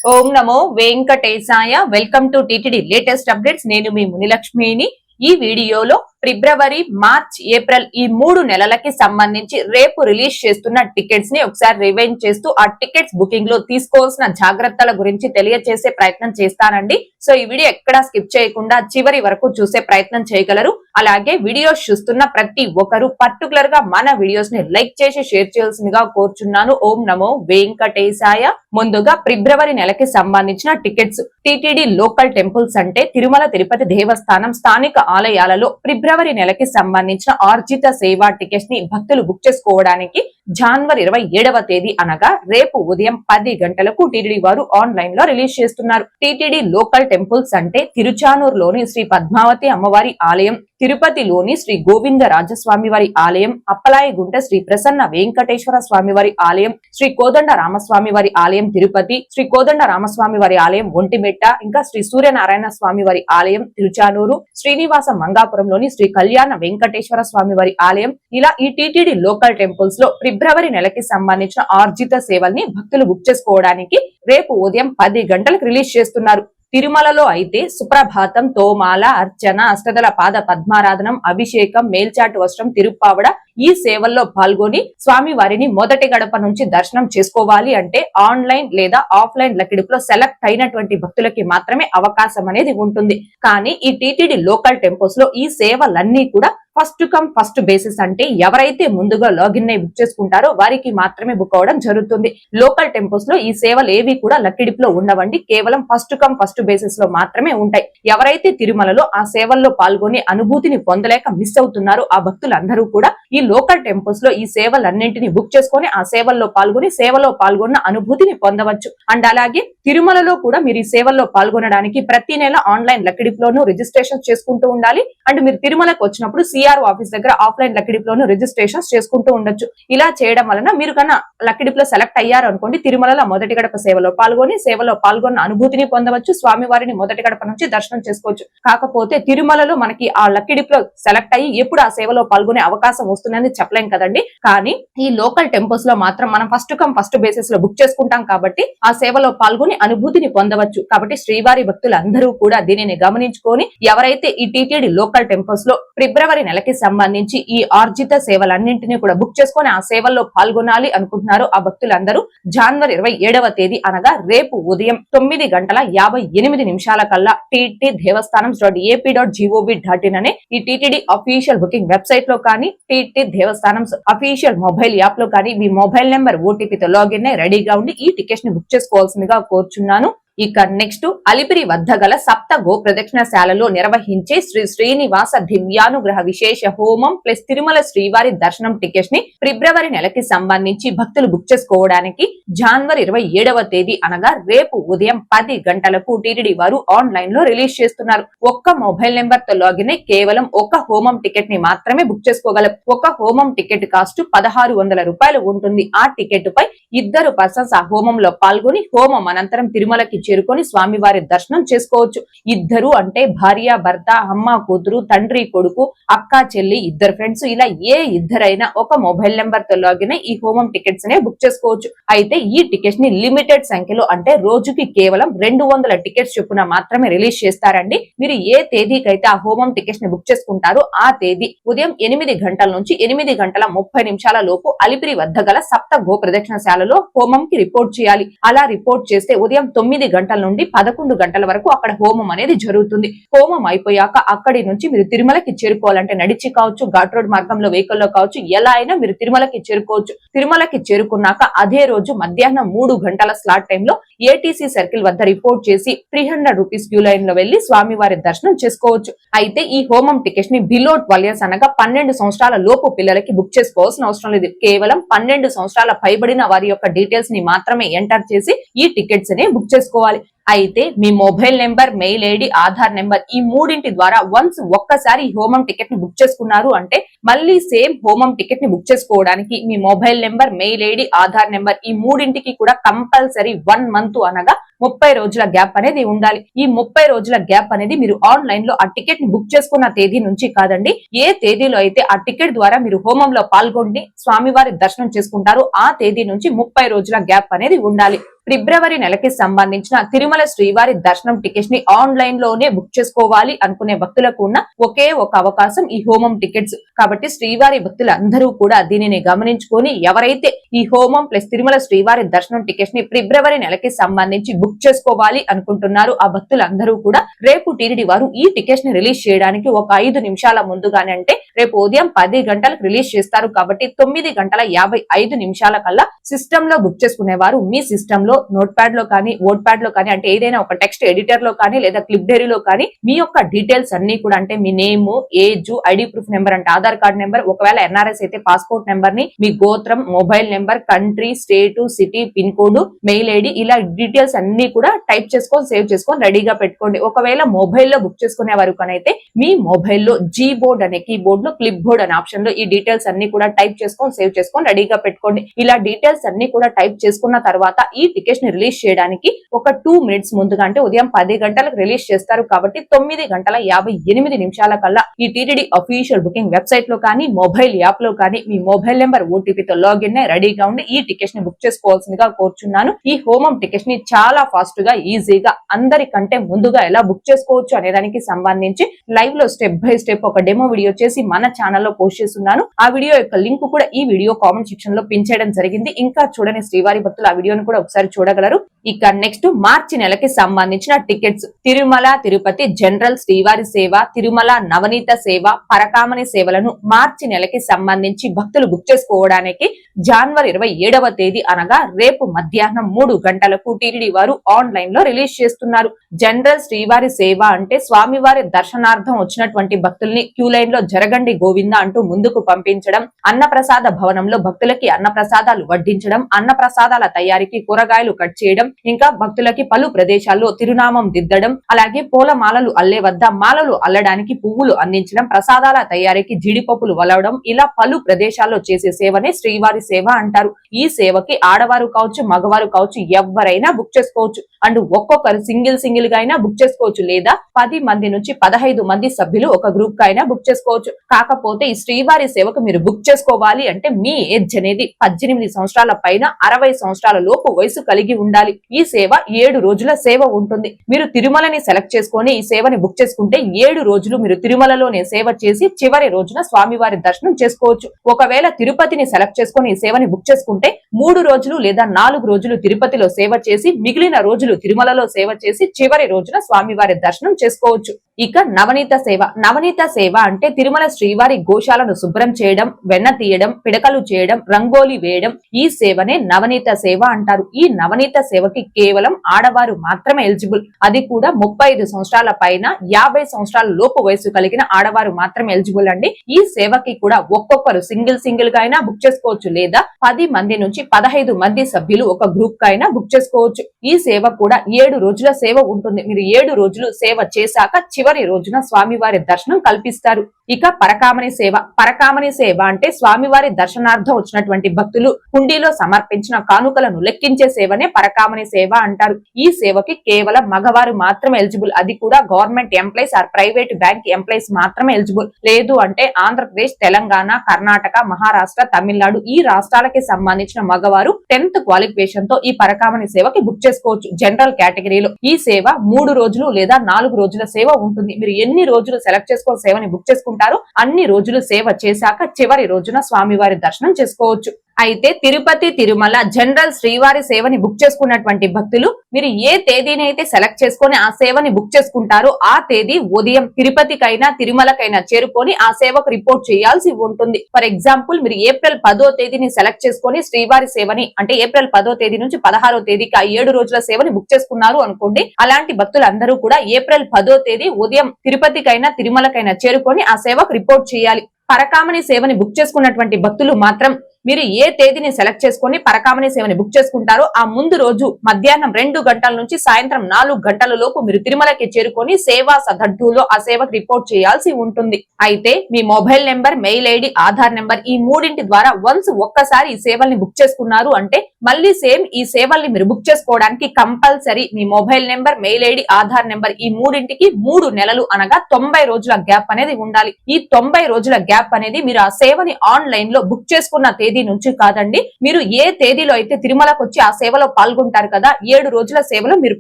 Om Namo Venkatesaya. Welcome to TTD latest updates. నేను మీ మునిలక్ష్మిని. ఈ వీడియోలో ఫిబ్రవరి, మార్చ్, ఏప్రిల్ ఈ 3 నెలలకి సంబంధించి రేపు రిలీజ్ చేస్తున్న టికెట్స్ ని ఒకసారి రివైండ్ చేస్తూ ఆ టికెట్స్ బుకింగ్ లో తీసుకోవాల్సిన జాగ్రత్తల గురించి తెలియజేసే ప్రయత్నం చేస్తానండి. సో ఈ వీడియో ఎక్కడా స్కిప్ చేయకుండా చివరి వరకు చూసే ప్రయత్నం చేయగలరు. అలాగే వీడియోస్ చూస్తున్న ప్రతి ఒక్కరు పర్టికులర్ గా మన వీడియోస్ ని లైక్ చేసి షేర్ చేయాల్సిందిగా కోరుచున్నాను. ఓం నమో వెంకటేశాయ. ముందుగా ఫిబ్రవరి నెలకి సంబంధించిన టికెట్స్. టిటిడి లోకల్ టెంపుల్స్ అంటే తిరుమల తిరుపతి దేవస్థానం స్థానిక ఆలయాలలో ఫిబ్రవరి నెలకి సంబంధించిన ఆర్జిత సేవా టికెట్స్ ని భక్తులు బుక్ చేసుకోవడానికి జనవరి 27వ తేదీ అనగా రేపు ఉదయం 10 గంటలకు టిటిడి వారు ఆన్లైన్ లో రిలీజ్ చేస్తున్నారు. టిటిడి లోకల్ టెంపుల్స్ అంటే తిరుచానూరులోని శ్రీ పద్మావతి అమ్మవారి ఆలయం, తిరుపతిలోని శ్రీ గోవింద రాజస్వామి వారి ఆలయం, అప్పలాయగుంట శ్రీ ప్రసన్న వెంకటేశ్వర స్వామి వారి ఆలయం, శ్రీ కోదండ రామస్వామి వారి ఆలయం తిరుపతి, శ్రీ కోదండ రామస్వామి వారి ఆలయం ఒంటిమిట్ట, ఇంకా శ్రీ సూర్యనారాయణ స్వామి వారి ఆలయం తిరుచానూరు, శ్రీనివాస మంగాపురంలోని శ్రీ కళ్యాణ వెంకటేశ్వర స్వామి వారి ఆలయం. ఇలా ఈ టిటిడి లోకల్ టెంపుల్స్ లో ఫిబ్రవరి నెలకి సంబంధించిన ఆర్జిత సేవల్ని భక్తులు బుక్ చేసుకోవడానికి రేపు ఉదయం 10 గంటలకు రిలీజ్ చేస్తున్నారు. తిరుమలలో అయితే సుప్రభాతం, తోమాల, అర్చన, అష్టదల పాద పద్మారాధనం, అభిషేకం, మేల్చాటు వస్త్రం, తిరుప్పావడ ఈ సేవల్లో పాల్గొని స్వామి వారిని మొదటి గడప నుంచి దర్శనం చేసుకోవాలి అంటే ఆన్లైన్ లేదా ఆఫ్లైన్ లకిడిపులో సెలెక్ట్ అయినటువంటి భక్తులకి మాత్రమే అవకాశం అనేది ఉంటుంది. కానీ ఈ టిటిడి లోకల్ టెంపుల్స్ లో ఈ సేవలన్నీ కూడా ఫస్ట్ కమ్ ఫస్ట్ బేసిస్ అంటే ఎవరైతే ముందుగా లాగిన్ అయి బుక్ చేసుకుంటారో వారికి మాత్రమే బుక్ అవడం జరుగుతుంది. లోకల్ టెంపుల్స్ లో ఈ సేవలు ఏవి కూడా లక్కిడిపులో ఉండవండి. కేవలం ఫస్ట్ కమ్ ఫస్ట్ బేసిస్ లో మాత్రమే ఉంటాయి. ఎవరైతే తిరుమలలో ఆ సేవల్లో పాల్గొని అనుభూతిని పొందలేక మిస్ అవుతున్నారో ఆ భక్తులందరూ కూడా ఈ లోకల్ టెంపుల్స్ లో ఈ సేవలన్నింటినీ బుక్ చేసుకొని ఆ సేవల్లో పాల్గొని సేవలో పాల్గొన్న అనుభూతిని పొందవచ్చు. అండ్ అలాగే తిరుమలలో కూడా మీరు ఈ సేవల్లో పాల్గొనడానికి ప్రతి నెల ఆన్లైన్ లక్కిడిపులోను రిజిస్ట్రేషన్ చేసుకుంటూ ఉండాలి. అండ్ మీరు తిరుమలకు వచ్చినప్పుడు సిఆర్ఓ ఆఫీస్ దగ్గర ఆఫ్లైన్ లక్కిడిపులోను రిజిస్ట్రేషన్ చేసుకుంటూ ఉండొచ్చు. ఇలా చేయడం వలన మీరు కన్నా లక్కిడిపులో సెలెక్ట్ అయ్యారు అనుకోండి, తిరుమలలో మొదటి గడప సేవలో పాల్గొని సేవలో పాల్గొన్న అనుభూతిని పొందవచ్చు, స్వామివారిని మొదటి గడప నుంచి దర్శనం చేసుకోవచ్చు. కాకపోతే తిరుమలలో మనకి ఆ లక్కిడిపులో సెలెక్ట్ అయ్యి ఎప్పుడు ఆ సేవలో పాల్గొనే అవకాశం వస్తుందని చెప్పలేం కదండి. కానీ ఈ లోకల్ టెంపుల్స్ లో మాత్రం మనం ఫస్ట్ కమ్ ఫస్ట్ బేసిస్ లో బుక్ చేసుకుంటాం కాబట్టి ఆ సేవలో పాల్గొని అనుభూతిని పొందవచ్చు. కాబట్టి శ్రీవారి భక్తులందరూ కూడా దీనిని గమనించుకొని ఎవరైతే ఈ టిటిడి లోకల్ టెంపుల్స్ లో ఫిబ్రవరి నెలకి సంబంధించి ఈ ఆర్జిత సేవలన్నింటినీ కూడా బుక్ చేసుకొని ఆ సేవల్లో పాల్గొనాలి అనుకుంటున్నారు ఆ భక్తులందరూ జనవరి 27వ తేదీ అనగా రేపు ఉదయం 9:58 కల్లా టిటి దేవస్థానం .ap.gov.in అనే ఈ టిటిడి అఫీషియల్ బుకింగ్ వెబ్సైట్ లో కానీ టిటి దేవస్థానం అఫీషియల్ మొబైల్ యాప్ లో కానీ మీ మొబైల్ నెంబర్ ఓటీపీతో లాగిన్ అయి రెడీగా ఉండి ఈ టికెట్స్ ని బుక్ చేసుకోవాల్సిందిగా కోరుచున్నాను. ఇక నెక్స్ట్ అలిపిరి వద్ద గల సప్త గో ప్రదక్షిణశాలలో నిర్వహించే శ్రీ శ్రీనివాస దివ్యానుగ్రహ విశేష హోమం ప్లస్ తిరుమల శ్రీవారి దర్శనం టికెట్స్ ని ఫిబ్రవరి నెలకి సంబంధించి భక్తులు బుక్ చేసుకోవడానికి జనవరి 27వ తేదీ అనగా రేపు ఉదయం 10 గంటలకు టిటిడి వారు ఆన్లైన్ లో రిలీజ్ చేస్తున్నారు. ఒక్క మొబైల్ నెంబర్ తో లాగిన్ అయి కేవలం ఒక హోమం టికెట్ ని మాత్రమే బుక్ చేసుకోగలరు. ఒక హోమం టికెట్ కాస్ట్ 1600 రూపాయలు ఉంటుంది. ఆ టికెట్ పై 2 పర్సన్స్ ఆ హోమంలో పాల్గొని హోమం అనంతరం తిరుమలకి చేరుకొని స్వామివారి దర్శనం చేసుకోవచ్చు. ఇద్దరు అంటే భార్య భర్త, అమ్మ కూతురు, తండ్రి కొడుకు, అక్క చెల్లి, ఇద్దరు ఫ్రెండ్స్ ఇలా ఏ ఇద్దరైనా ఒక మొబైల్ నెంబర్ తో లాగిన్ ఈ హోమం టికెట్స్ నే బుక్ చేసుకోవచ్చు. అయితే ఈ టికెట్స్ ని లిమిటెడ్ సంఖ్యలో అంటే రోజుకి కేవలం 200 టికెట్స్ చొప్పున మాత్రమే రిలీజ్ చేస్తారండి. మీరు ఏ తేదీకైతే ఆ హోమం టికెట్స్ ని బుక్ చేసుకుంటారో ఆ తేదీ ఉదయం 8 గంటల నుంచి 8:30 లోపు అలిపిరి వద్ద గల సప్త గో ప్రదక్షిణశాలలో హోమం కి రిపోర్ట్ చేయాలి. అలా రిపోర్ట్ చేస్తే ఉదయం 9 గంటల నుండి 11 గంటల వరకు అక్కడ హోమం అనేది జరుగుతుంది. హోమం అయిపోయాక అక్కడి నుంచి మీరు తిరుమలకి చేరుకోవాలంటే నడిచి కావచ్చు, ఘాట్ రోడ్ మార్గంలో వెహికల్ లో కావచ్చు, ఎలా అయినా మీరు తిరుమలకి చేరుకోవచ్చు. తిరుమలకి చేరుకున్నాక అదే రోజు మధ్యాహ్నం 3 గంటల స్లాట్ టైంలో ఏటీసీ సర్కిల్ వద్ద రిపోర్ట్ చేసి 300 రూపీస్ క్యూ లైన్ లో వెళ్లి స్వామివారి దర్శనం చేసుకోవచ్చు. అయితే ఈ హోమం టికెట్స్ ని బిలో 12 ఇయర్స్ అనగా 12 సంవత్సరాల లోపు పిల్లలకి బుక్ చేసుకోవాల్సిన అవసరం లేదు. కేవలం 12 సంవత్సరాల పైబడిన వారి యొక్క డీటెయిల్స్ ని మాత్రమే ఎంటర్ చేసి ఈ టికెట్స్ ని బుక్ చేసుకోవాలి. అయితే మీ mobile number, mail ID, Aadhaar number ఈ మూడింటి ద్వారా వన్స్ ఒక్కసారి ఈ హోమం టికెట్ ని బుక్ చేసుకున్నారు అంటే మళ్ళీ సేమ్ హోమం టికెట్ ని బుక్ చేసుకోవడానికి మీ mobile number, mail ID, Aadhaar number ఈ మూడింటికి కూడా కంపల్సరీ 1 మంత్ అనగా 30 రోజుల గ్యాప్ అనేది ఉండాలి. ఈ 30 రోజుల గ్యాప్ అనేది మీరు ఆన్లైన్ లో ఆ టికెట్ ని బుక్ చేసుకున్న తేదీ నుంచి కాదండి, ఏ తేదీలో అయితే ఆ టికెట్ ద్వారా మీరు హోమంలో పాల్గొని స్వామివారి దర్శనం చేసుకుంటారో ఆ తేదీ నుంచి 30 రోజుల గ్యాప్ అనేది ఉండాలి. ఫిబ్రవరి నెలకి సంబంధించిన తిరుమల శ్రీవారి దర్శనం టికెట్స్ ని ఆన్లైన్ లోనే బుక్ చేసుకోవాలి అనుకునే భక్తులకు ఉన్న ఒకే ఒక అవకాశం ఈ హోమం టికెట్స్. కాబట్టి శ్రీవారి భక్తులు అందరూ కూడా దీనిని గమనించుకొని ఎవరైతే ఈ హోమం ప్లస్ తిరుమల శ్రీవారి దర్శనం టికెట్స్ ని ఫిబ్రవరి నెలకి సంబంధించి బుక్ చేసుకోవాలి అనుకుంటున్నారు ఆ భక్తులందరూ కూడా రేపు టీటీడీ వారు ఈ టికెట్స్ ని రిలీజ్ చేయడానికి ఒక 5 నిమిషాల ముందుగానే, అంటే రేపు ఉదయం 10 గంటలకు రిలీజ్ చేస్తారు కాబట్టి 9:55 కల్లా సిస్టమ్ లో బుక్ చేసుకునేవారు మీ సిస్టమ్ లో నోట్ ప్యాడ్ లో కానీ వర్డ్ ప్యాడ్ లో కానీ, అంటే ఏదైనా ఒక టెక్స్ట్ ఎడిటర్ లో కానీ లేదా క్లిప్ డైరీలో కానీ మీ యొక్క డీటెయిల్స్ అన్ని కూడా, అంటే మీ name, age, ID proof number అంటే ఆధార్ కార్డ్ నెంబర్, ఒకవేళ ఎన్ఆర్ఎస్ అయితే పాస్పోర్ట్ నెంబర్ ని, మీ గోత్రం, mobile number, country, state, city, pin code, mail ID, ఇలా డీటెయిల్స్ అన్ని కూడా టైప్ చేసుకొని సేవ్ చేసుకొని రెడీగా పెట్టుకోండి. ఒకవేళ మొబైల్లో బుక్ చేసుకునే వారు కనైతే మీ మొబైల్లో జీ బోర్డ్ అనే కీబోర్డ్ లో క్లిప్ బోర్డ్ అనే ఆప్షన్ లో ఈ డీటెయిల్స్ అన్ని కూడా టైప్ చేసుకొని సేవ్ చేసుకొని రెడీగా పెట్టుకోండి. ఇలా డీటెయిల్స్ అన్ని కూడా టైప్ చేసుకున్న తర్వాత ఈ టికెట్స్ ని రిలీజ్ చేయడానికి ఒక 2 మినిట్స్ ముందుగా, అంటే ఉదయం 10 గంటలకు రిలీజ్ చేస్తారు కాబట్టి 9:58 కల్లా ఈ టీటీడీ అఫీషియల్ బుకింగ్ వెబ్సైట్ లో కానీ మొబైల్ యాప్ లో కానీ మీ మొబైల్ నెంబర్ ఓటీపీతో లాగిన్ అయి రెడీగా ఉండి ఈ టికెట్స్ ని బుక్ చేసుకోవాల్సిందిగా కోరుచున్నాను. ఈ హోమం టికెట్స్ ని చాలా ఫాస్ట్ గా ఈజీగా అందరికంటే ముందుగా ఎలా బుక్ చేసుకోవచ్చు అనే దానికి సంబంధించి లైవ్ లో స్టెప్ బై స్టెప్ ఒక డెమో వీడియో చేసి మన ఛానల్లో పోస్ట్ చేస్తున్నాను. ఆ వీడియో యొక్క లింక్ కూడా ఈ వీడియో కామెంట్ సెక్షన్ లో పిన్ చేయడం జరిగింది. ఇంకా చూడని శ్రీవారి భక్తులు ఆ వీడియోను కూడా ఒకసారి చూడగలరు. ఇక నెక్స్ట్ మార్చి నెలకి సంబంధించిన టికెట్స్ తిరుమల తిరుపతి జనరల్ శ్రీవారి సేవ, తిరుమల నవనీత సేవ, పరకామణి సేవలను మార్చి నెలకి సంబంధించి భక్తులు బుక్ చేసుకోవడానికి జనవరి 27వ తేదీ అనగా రేపు మధ్యాహ్నం 3 గంటలకు టీటీడీ వారు ఆన్లైన్ లో రిలీజ్ చేస్తున్నారు. జనరల్ శ్రీవారి సేవ అంటే స్వామివారి దర్శనార్థం వచ్చినటువంటి భక్తుల్ని క్యూ లైన్ లో జరగండి గోవింద అంటూ ముందుకు పంపించడం, అన్నప్రసాద భవనంలో భక్తులకి అన్నప్రసాదాలు వడ్డించడం, అన్నప్రసాదాల తయారీకి కూరగాయలు కట్ చేయడం, ఇంకా భక్తులకి పలు ప్రదేశాల్లో తిరునామం దిద్దడం, అలాగే పూల మాలలు అల్లే వద్ద మాలలు అల్లడానికి పువ్వులు అందించడం, ప్రసాదాల తయారీకి జీడిపప్పులు వలవడం, ఇలా పలు ప్రదేశాల్లో చేసే సేవనే శ్రీవారి సేవ అంటారు. ఈ సేవకి ఆడవారు కావచ్చు, మగవారు కావచ్చు, ఎవరైనా బుక్ చేసుకోవచ్చు. అండ్ ఒక్కొక్కరు సింగిల్ గా అయినా బుక్ చేసుకోవచ్చు, లేదా 10 మంది నుంచి 15 మంది సభ్యులు ఒక గ్రూప్ గా అయినా బుక్ చేసుకోవచ్చు. కాకపోతే ఈ శ్రీవారి సేవకు మీరు బుక్ చేసుకోవాలి అంటే మీ ఏజ్ అనేది 18 సంవత్సరాల పైన 60 సంవత్సరాల లోపు వయసు కలిగి ఉండాలి. ఈ సేవ 7 రోజుల సేవ ఉంటుంది. మీరు తిరుమలని సెలెక్ట్ చేసుకొని ఈ సేవని బుక్ చేసుకుంటే 7 రోజులు మీరు తిరుమలలోనే సేవ చేసి చివరి రోజున స్వామివారి దర్శనం చేసుకోవచ్చు. ఒకవేళ తిరుపతిని సెలెక్ట్ చేసుకొని ఈ సేవని బుక్ చేసుకుంటే 3 రోజులు లేదా 4 రోజులు తిరుపతిలో సేవ చేసి మిగిలిన రోజులు తిరుమలలో సేవ చేసి చివరి రోజున స్వామివారి దర్శనం చేసుకోవచ్చు. ఇక నవనీత సేవ. నవనీత సేవ అంటే తిరుమల శ్రీవారి గోశాలను శుభ్రం చేయడం, వెన్న తీయడం, పిడకలు చేయడం, రంగోలి వేయడం, ఈ సేవనే నవనీత సేవ అంటారు. ఈ నవనీత సేవకి కేవలం ఆడవారు మాత్రమే ఎలిజిబుల్. అది కూడా 35 సంవత్సరాల పైన 50 సంవత్సరాల లోపు వయసు కలిగిన ఆడవారు మాత్రమే ఎలిజిబుల్ అండి. ఈ సేవకి కూడా ఒక్కొక్కరు సింగిల్ గా అయినా బుక్ చేసుకోవచ్చు, లేదా 10 మంది నుంచి 15 మంది సభ్యులు ఒక గ్రూప్ గా అయినా బుక్ చేసుకోవచ్చు. ఈ సేవ కూడా 7 రోజుల సేవ ఉంటుంది. మీరు 7 రోజులు సేవ చేశాక చివరి రోజున స్వామివారి దర్శనం కల్పిస్తారు. ఇక పరకామణి సేవ. పరకామణి సేవ అంటే స్వామివారి దర్శనార్థం వచ్చినటువంటి భక్తులు హుండీలో సమర్పించిన కానుకలను లెక్కించే సేవనే పరకామణి సేవ అంటారు. ఈ సేవకి కేవలం మగవారు మాత్రమే ఎలిజిబుల్. అది కూడా government employees or private bank employees మాత్రమే ఎలిజిబుల్. లేదు అంటే ఆంధ్రప్రదేశ్, తెలంగాణ, కర్ణాటక, మహారాష్ట్ర, తమిళనాడు ఈ రాష్ట్రాలకి సంబంధించిన మగవారు 10th క్వాలిఫికేషన్ తో ఈ పరకామణి సేవకి బుక్ చేసుకోవచ్చు. జనరల్ కేటగిరీలో ఈ సేవ 3 రోజులు లేదా 4 రోజుల సేవ ఉంటుంది. మీరు ఎన్ని రోజులు సెలెక్ట్ చేసుకొని సేవని బుక్ చేసుకుంటారో అన్ని రోజులు సేవ చేశాక చివరి రోజున స్వామివారి దర్శనం చేసుకోవచ్చు. అయితే తిరుపతి, తిరుమల జనరల్ శ్రీవారి సేవని బుక్ చేసుకున్నటువంటి భక్తులు మీరు ఏ తేదీని అయితే సెలెక్ట్ చేసుకొని ఆ సేవని బుక్ చేసుకుంటారో ఆ తేదీ ఉదయం తిరుపతికైనా తిరుమలకైనా చేరుకొని ఆ సేవకు రిపోర్ట్ చేయాల్సి ఉంటుంది. ఫర్ ఎగ్జాంపుల్ మీరు ఏప్రిల్ 10వ తేదీని సెలెక్ట్ చేసుకొని శ్రీవారి సేవని, అంటే ఏప్రిల్ 10వ తేదీ నుంచి 16వ తేదీకి ఆ 7 రోజుల సేవని బుక్ చేసుకున్నారు అనుకోండి. అలాంటి భక్తులందరూ కూడా ఏప్రిల్ 10వ తేదీ ఉదయం తిరుపతికైనా తిరుమలకైనా చేరుకొని ఆ సేవకు రిపోర్ట్ చేయాలి. పరకామణి సేవని బుక్ చేసుకున్నటువంటి భక్తులు మాత్రం మీరు ఏ తేదీని సెలెక్ట్ చేసుకొని పరకామణి సేవని బుక్ చేసుకుంటారో ఆ ముందు రోజు మధ్యాహ్నం 2 గంటల నుంచి సాయంత్రం 4 గంటల లోపు మీరు తిరుమలకి చేరుకొని సేవా సదడ్డులో ఆ సేవకు రిపోర్ట్ చేయాల్సి ఉంటుంది. అయితే మీ mobile number, mail ID, Aadhaar number ఈ మూడింటి ద్వారా వన్స్ ఒక్కసారి ఈ సేవల్ని బుక్ చేసుకున్నారు అంటే మళ్ళీ సేమ్ ఈ సేవల్ని మీరు బుక్ చేసుకోవడానికి కంపల్సరీ మీ mobile number, mail ID, Aadhaar number ఈ మూడింటికి 3 నెలలు అనగా 90 రోజుల గ్యాప్ అనేది ఉండాలి. ఈ 90 రోజుల గ్యాప్ అనేది మీరు ఆ సేవని ఆన్లైన్ లో బుక్ చేసుకున్న తేదీ తేదీ నుంచి కాదండి. మీరు ఏ తేదీలో అయితే తిరుమలకు వచ్చి ఆ సేవలో పాల్గొంటారు కదా, 7 రోజుల సేవలో మీరు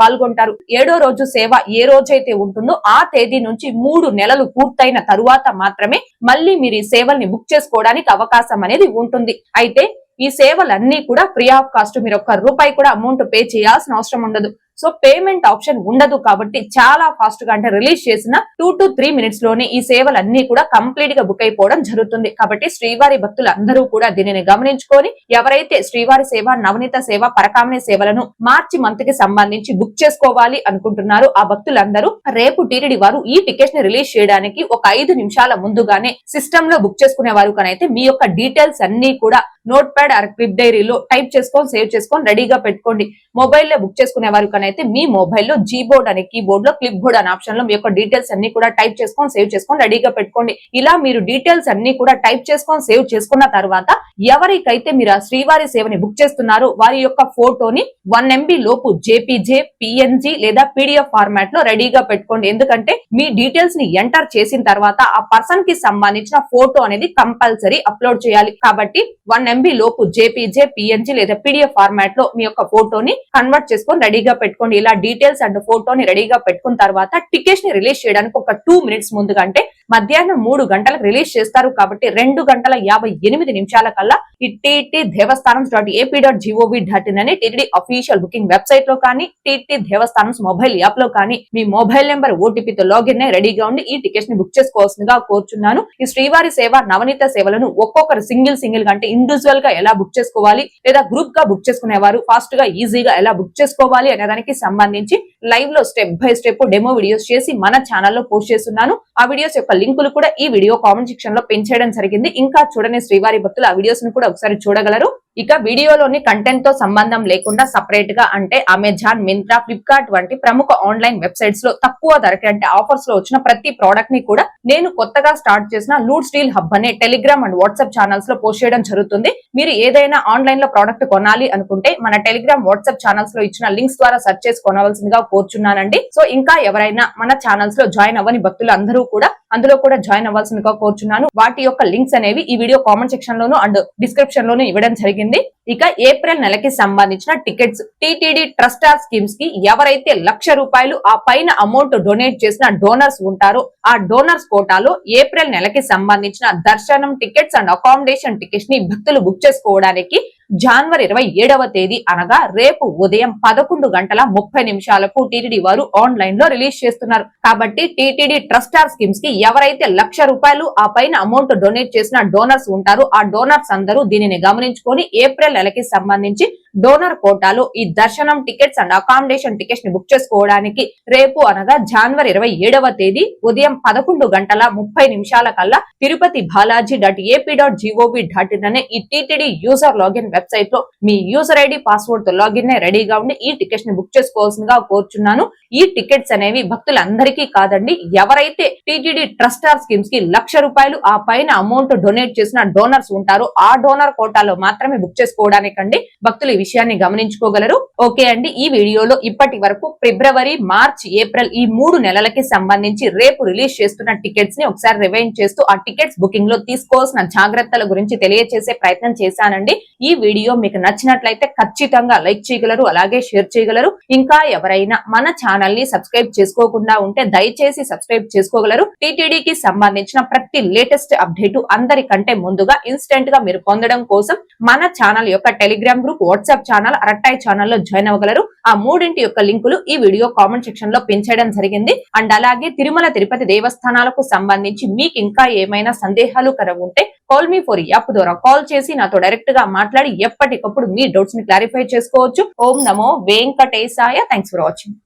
పాల్గొంటారు. 7వ రోజు సేవ ఏ రోజైతే ఉంటుందో ఆ తేదీ నుంచి 3 నెలలు పూర్తయిన తరువాత మాత్రమే మళ్ళీ మీరు ఈ సేవల్ని బుక్ చేసుకోవడానికి అవకాశం అనేది ఉంటుంది. అయితే ఈ సేవలన్నీ కూడా ఫ్రీ ఆఫ్ కాస్ట్. మీరు ఒక్క రూపాయి కూడా అమౌంట్ పే చేయాల్సిన అవసరం ఉండదు. సో పేమెంట్ ఆప్షన్ ఉండదు కాబట్టి చాలా ఫాస్ట్ గా, అంటే రిలీజ్ చేసిన 2 to 3 మినిట్స్ లోనే ఈ సేవలన్నీ కూడా కంప్లీట్ గా బుక్ అయిపోవడం జరుగుతుంది. కాబట్టి శ్రీవారి భక్తులు అందరూ కూడా దీనిని గమనించుకొని ఎవరైతే శ్రీవారి సేవ, నవనీత సేవ, పరకామణి సేవలను మార్చి మంత్ కి సంబంధించి బుక్ చేసుకోవాలి అనుకుంటున్నారు, ఆ భక్తులందరూ రేపు టీటీడీ వారు ఈ టికెట్స్ ని రిలీజ్ చేయడానికి ఒక 5 నిమిషాల ముందుగానే సిస్టమ్ లో బుక్ చేసుకునే వారు కనైతే మీ యొక్క డీటెయిల్స్ అన్ని కూడా నోట్ ప్యాడ్ ఆర్ క్లిప్ డైరీలో టైప్ చేసుకొని సేవ్ చేసుకొని రెడీగా పెట్టుకోండి. మొబైల్లో బుక్ చేసుకునే వారు కనైతే మీ మొబైల్లో జీబోర్డ్ అనే కీబోర్డ్ లో క్లిప్ బోర్డ్ అనే ఆప్షన్ లో మీ యొక్క డీటెయిల్స్ అన్ని కూడా టైప్ చేసుకొని సేవ్ చేసుకొని రెడీగా పెట్టుకోండి. ఇలా మీరు డీటెయిల్స్ అన్ని కూడా టైప్ చేసుకొని సేవ్ చేసుకున్న తర్వాత ఎవరికైతే మీరు ఆ శ్రీవారి సేవని బుక్ చేస్తున్నారో వారి యొక్క ఫోటోని 1 MB లోపు జేపీజే, పిఎన్జీ లేదా పీడిఎఫ్ ఫార్మాట్ లో రెడీగా పెట్టుకోండి. ఎందుకంటే మీ డీటెయిల్స్ ని ఎంటర్ చేసిన తర్వాత ఆ పర్సన్ కి సంబంధించిన ఫోటో అనేది కంపల్సరీ అప్లోడ్ చేయాలి. కాబట్టి 1 MB లోపు జేపీజే, పిఎన్జీ లేదా పీడిఎఫ్ ఫార్మాట్ లో మీ యొక్క ఫోటోని కన్వర్ట్ చేసుకొని రెడీగా పెట్టుకోండి. ఇలా డీటెయిల్స్ అండ్ ఫోటోని రెడీగా పెట్టుకున్న తర్వాత టికెట్స్ ని రిలీజ్ చేయడానికి ఒక 2 మినిట్స్ ముందుగా, అంటే మధ్యాహ్నం 3 గంటలకు రిలీజ్ చేస్తారు కాబట్టి 2:58 కల్లా ఈ టీటీ దేవస్థానం.ap.gov.in అని టీటీడీ అఫీషియల్ బుకింగ్ వెబ్సైట్ లో కానీ, టీటీ దేవస్థానం మొబైల్ యాప్ లో కానీ మీ మొబైల్ నెంబర్ ఓటీపీతో లాగిన్ అయి రెడీగా ఉండి ఈ టికెట్స్ ని బుక్ చేసుకోవాల్సిందిగా కోరుచున్నాను. ఈ శ్రీవారి సేవ, నవనీత సేవలను ఒక్కొక్కరు సింగిల్ గా, అంటే ఇండివిజువల్ గా ఎలా బుక్ చేసుకోవాలి లేదా గ్రూప్ గా బుక్ చేసుకునేవారు ఫాస్ట్ గా ఈజీగా ఎలా బుక్ చేసుకోవాలి అనే దానికి సంబంధించి లైవ్ లో step by step demo videos చేసి మన ఛానల్లో పోస్ట్ చేస్తున్నాను. ఆ వీడియోస్ యొక్క లింకులు కూడా ఈ వీడియో కామెంట్ సెక్షన్ లో పిన్ చేయడం జరిగింది. ఇంకా చూడని శ్రీవారి భక్తులు ఆ వీడియోస్ ను కూడా ఒకసారి చూడగలరు. ఇక వీడియోలోని కంటెంట్ తో సంబంధం లేకుండా సపరేట్ గా, అంటే అమెజాన్, మింత్రా, ఫ్లిప్కార్ట్ వంటి ప్రముఖ ఆన్లైన్ వెబ్సైట్స్ లో తక్కువ ధరకి, అంటే ఆఫర్స్ లో వచ్చిన ప్రతి ప్రోడక్ట్ ని కూడా నేను కొత్తగా స్టార్ట్ చేసిన లూడ్ స్టీల్ హబ్ అనే టెలిగ్రామ్ అండ్ వాట్సాప్ ఛానల్స్ లో పోస్ట్ చేయడం జరుగుతుంది. మీరు ఏదైనా ఆన్లైన్ లో ప్రోడక్ట్ కొనాలి అనుకుంటే మన టెలిగ్రామ్, వాట్సాప్ ఛానల్స్ లో ఇచ్చిన లింక్స్ ద్వారా సెర్చ్ చేసి కొనవలసిందిగా కోరుచున్నానండి. సో ఇంకా ఎవరైనా మన ఛానల్స్ లో జాయిన్ అవ్వని భక్తులు అందరూ కూడా అందులో కూడా జాయిన్ అవ్వాల్సిందిగా కోరుచున్నాను. వాటి యొక్క లింక్స్ అనేవి ఈ వీడియో కామెంట్ సెక్షన్ లోను అండ్ డిస్క్రిప్షన్ లోను ఇవ్వడం జరిగింది. ఇక ఏప్రిల్ నెలకి సంబంధించిన టికెట్స్ టీటీడీ ట్రస్ట్ స్కీమ్స్ కి ఎవరైతే ₹1,00,000 ఆ పైన అమౌంట్ డొనేట్ చేసిన డోనర్స్ ఉంటారో ఆ డోనర్స్ కోటాలో ఏప్రిల్ నెలకి సంబంధించిన దర్శనం టికెట్స్ అండ్ అకామిడేషన్ టికెట్స్ ని భక్తులు బుక్ చేసుకోవడానికి జనవరి 27వ తేదీ అనగా రేపు ఉదయం 11:30 టీటీడీ వారు ఆన్లైన్ లో రిలీజ్ చేస్తున్నారు. కాబట్టి టీటీడీ ట్రస్ట్ స్కీమ్స్ కి ఎవరైతే ₹1,00,000 ఆ పైన అమౌంట్ డొనేట్ చేసిన డోనర్స్ ఉంటారో ఆ డోనర్స్ అందరూ దీనిని గమనించుకొని ఏప్రిల్ నెలకి సంబంధించి డోనర్ కోటాలో ఈ దర్శనం టికెట్స్ అండ్ అకామిడేషన్ టికెట్స్ ని బుక్ చేసుకోవడానికి రేపు అనగా జనవరి 27వ తేదీ ఉదయం 11:30 కల్లా తిరుపతి బాలాజీ.ap.gov.in అనే ఈ టీటీడీ యూజర్ లాగిన్ వెబ్సైట్ లో మీ యూజర్ ఐడి, పాస్వర్డ్ తో లాగిన్ అయి రెడీగా ఉండి ఈ టికెట్స్ ని బుక్ చేసుకోవాల్సిందిగా కోరుచున్నాను. ఈ టికెట్స్ అనేవి భక్తులందరికీ కాదండి, ఎవరైతే టీటీడీ ట్రస్ట్ స్కీమ్స్ కి ₹1,00,000 ఆ పైన అమౌంట్ డొనేట్ చేసిన డోనర్స్ ఉంటారో ఆ డోనర్ కోటాలో మాత్రమే బుక్ చేసుకోవడానికండి. భక్తులు ఈ విషయాన్ని గమనించుకోగలరు. ఓకే అండి, ఈ వీడియోలో ఇప్పటి వరకు ఫిబ్రవరి, మార్చ్, ఏప్రిల్ ఈ 3 నెలలకి సంబంధించి రేపు రిలీజ్ చేస్తున్న టికెట్స్ ని ఒకసారి రివైండ్ చేస్తూ ఆ టికెట్స్ బుకింగ్ లో తీసుకోవాల్సిన జాగ్రత్తల గురించి తెలియజేసే ప్రయత్నం చేశానండి. ఈ వీడియో మీకు నచ్చినట్లయితే ఖచ్చితంగా లైక్ చేయగలరు, అలాగే షేర్ చేయగలరు. ఇంకా ఎవరైనా మన ఛానల్ ని సబ్స్క్రైబ్ చేసుకోకుండా ఉంటే దయచేసి సబ్స్క్రైబ్ చేసుకోగలరు. టీటీడీకి సంబంధించిన ప్రతి లేటెస్ట్ అప్డేట్ అందరికంటే ముందుగా ఇన్స్టెంట్ గా మీరు పొందడం కోసం మన ఛానల్ యొక్క Telegram group, WhatsApp channel, Arattai channel లో జాయిన్ అవ్వగలరు. ఆ మూడింటి యొక్క లింకులు ఈ వీడియో కామెంట్ సెక్షన్ లో పిన్ చేయడం జరిగింది. అండ్ అలాగే తిరుమల తిరుపతి దేవస్థానాలకు సంబంధించి మీకు ఇంకా ఏమైనా సందేహాలు ఉంటే కాల్ మీ ఫర్ యాప్ ద్వారా కాల్ చేసి నాతో డైరెక్ట్ గా మాట్లాడి ఎప్పటికప్పుడు మీ డౌట్స్ ని క్లారిఫై చేసుకోవచ్చు. ఓం నమో వెంకటేశాయ. Thanks for watching.